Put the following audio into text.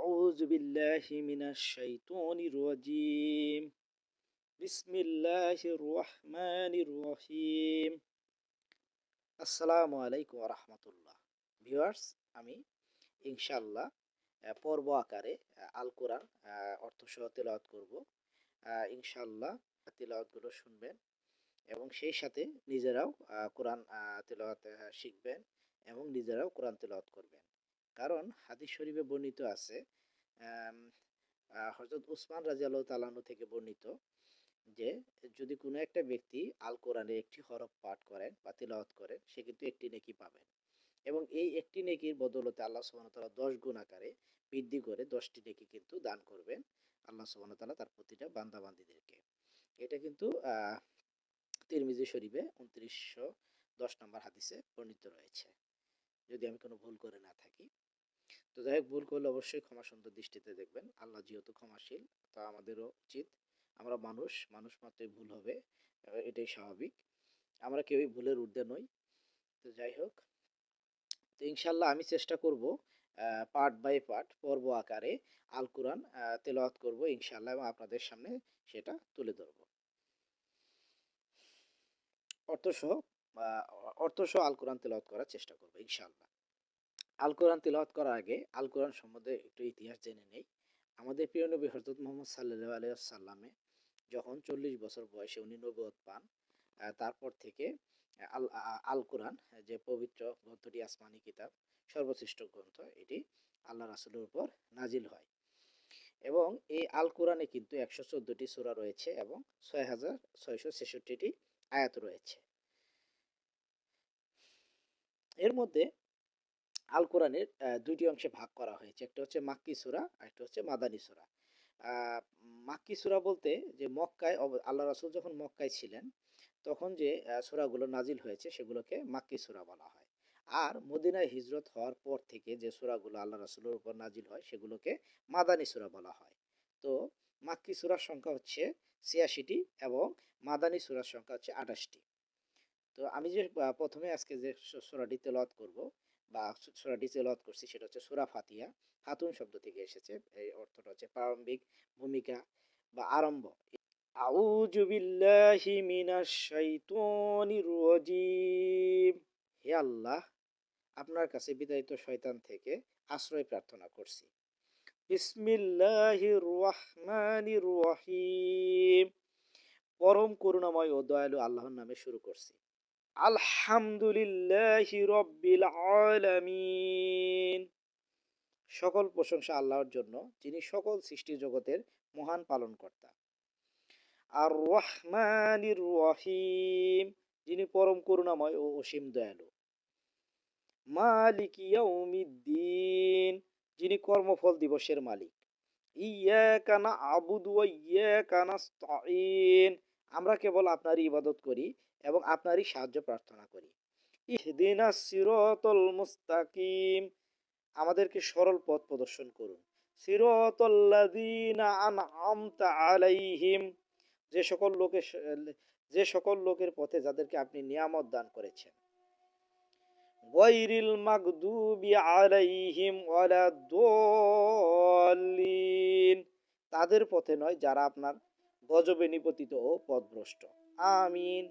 أعوذ بالله من الشيطان الرجيم بسم الله الرحمن الرحيم আসসালামু আলাইকুম ওয়া রাহমাতুল্লাহ। ভিউয়ার্স, আমি ইনশাআল্লাহ পর্ব আকারে আল কোরআন অর্থসহ তেলাওয়াত করব। ইনশাআল্লাহ তেলাওয়াতগুলো শুনবেন এবং সেই সাথে নিজেরাও কোরআন তেলাওয়াত শিখবেন এবং নিজেরাও কোরআন তেলাওয়াত করবেন। কারণ হাদিস শরীফে বর্ণিত আছে, হযরত উসমান রাদিয়াল্লাহু তাআলা আনহু থেকে বর্ণিত যে যদি কোনো একটা ব্যক্তি আল কোরআনের একটি হরফ পাঠ করেন বা তিলাওয়াত করেন, সে কিন্তু একটি নেকি পাবেন এবং এই একটি নেকির বদৌলতে আল্লাহ সুবহানাহু ওয়া তাআলা 10 গুণ আকারে বৃদ্ধি করে 10টি নেকি কিন্তু দান করবেন আল্লাহ সুবহানাহু ওয়া তাআলা তার প্রতিটা বান্দা-বান্দীদেরকে। এটা কিন্তু তিরমিজি শরীফে 2910 নম্বর হাদিসে বর্ণিত রয়েছে, যদি আমি কোনো ভুল করে না থাকি। তো যাই হোক, ভুল করলে অবশ্যই ক্ষমা সুন্দর দৃষ্টিতে দেখবেন। আল্লাহ যেহেতু ক্ষমাশীল, তা আমাদেরও উচিত, আমরা মানুষ, মানুষ মাত্রই ভুল হবে, এটাই স্বাভাবিক। আমরা কেউই ভুলের ঊর্ধ্বে নই। তো যাই হোক, তো ইনশাল্লাহ আমি চেষ্টা করব পার্ট বাই পার্ট পর্ব আকারে আল কোরআন তেলাওয়াত করব ইনশাল্লাহ, এবং আপনাদের সামনে সেটা তুলে ধরব অর্থসহ অর্থসহ আল কোরআন তেলাওয়াত করার চেষ্টা করব ইনশাল্লাহ। আল কোরআন তেলাওয়াত করার আগে আল কোরআন সম্বন্ধে একটু ইতিহাস জেনে নেই। আমাদের প্রিয় নবী হযরত মুহাম্মদ সাল্লাল্লাহু আলাইহি ওয়াসাল্লামে যখন 40 বছর বয়সে উনি নবুয়ত পান, তারপর থেকে আল আল কোরআন, যে পবিত্র গ্রন্থটি আসমানি কিতাব, সর্বশ্রেষ্ঠ গ্রন্থ, এটি আল্লাহ রাসূলের উপর নাজিল হয় এবং এই আল কোরআনে কিন্তু 114টি সূরা রয়েছে এবং 6666টি আয়াত রয়েছে। এর মধ্যে আল কোরআনের দুইটি অংশে ভাগ করা হয়েছে, একটা হচ্ছে মাক্কি সূরা আর একটা হচ্ছে মাদানী সূরা। মাক্কি সূরা বলতে যে মক্কায় আল্লাহ রাসূল যখন মক্কায় ছিলেন তখন যে সূরাগুলো নাজিল হয়েছে সেগুলোকে মাক্কি সূরা বলা হয়। আর মদিনায় হিজরত হওয়ার পর থেকে যে সূরাগুলো আল্লাহ রাসূলের উপর নাজিল হয় সেগুলোকে মাদানী সূরা বলা হয়। তো মাক্কি সূরার সংখ্যা হচ্ছে ৮৬টি এবং মাদানী সূরার সংখ্যা হচ্ছে ২৮টি। তো আমি যে প্রথমে আজকে যে সূরাটি তেলাওয়াত করব বা সূরাটি তেলাওয়াত করছি সেটা হচ্ছে সূরা ফাতিহা। খাতুন শব্দ থেকে এসেছে। এই অর্থটা হচ্ছে প্রারম্ভিক ভূমিকা বা আরম্ভ। আউযু বিল্লাহি মিনাশ শাইতানির রাজিম। হে আল্লাহ, আপনার কাছে বিতাড়িত শয়তান থেকে আশ্রয় প্রার্থনা করছি। বিসমিল্লাহির রহমানির রহিম। পরম করুণাময় ও দয়ালু আল্লাহর নামে শুরু করছি। আলহামদুলিল্লাহি রব্বিল আলামিন। সকল প্রশংসা আল্লাহর জন্য, যিনি সকল সৃষ্টি জগতের মহান পালনকর্তা। আর রহমানির রহিম, যিনি পরম করুণাময় ও অসীম দয়ালু। মালিক ইয়াউমিদ্দিন, যিনি কর্মফল দিবসের মালিক। ইয়াকা না'বুদু ওয়া ইয়াকা নাস্তাঈন, আমরা কেবল আপনারই ইবাদত করি এবং আপনারই সাহায্য প্রার্থনা করি। ইহদিনাস সিরাতাল মুস্তাকিম, আমাদেরকে সরল পথ প্রদর্শন করুন। সিরাতাল্লাযীনা আন'আমতা আলাইহিম, যে সকল লোকের যে সকল লোকের পথে যাদেরকে আপনি নিয়ামত দান করেছেন। গায়রিল মাগদুবি আলাইহিম ওয়ালাদ-দাল্লিন, তাদের পথে নয় যারা আপনার গজবে নিপতিত ও পথভ্রষ্ট। আমিন।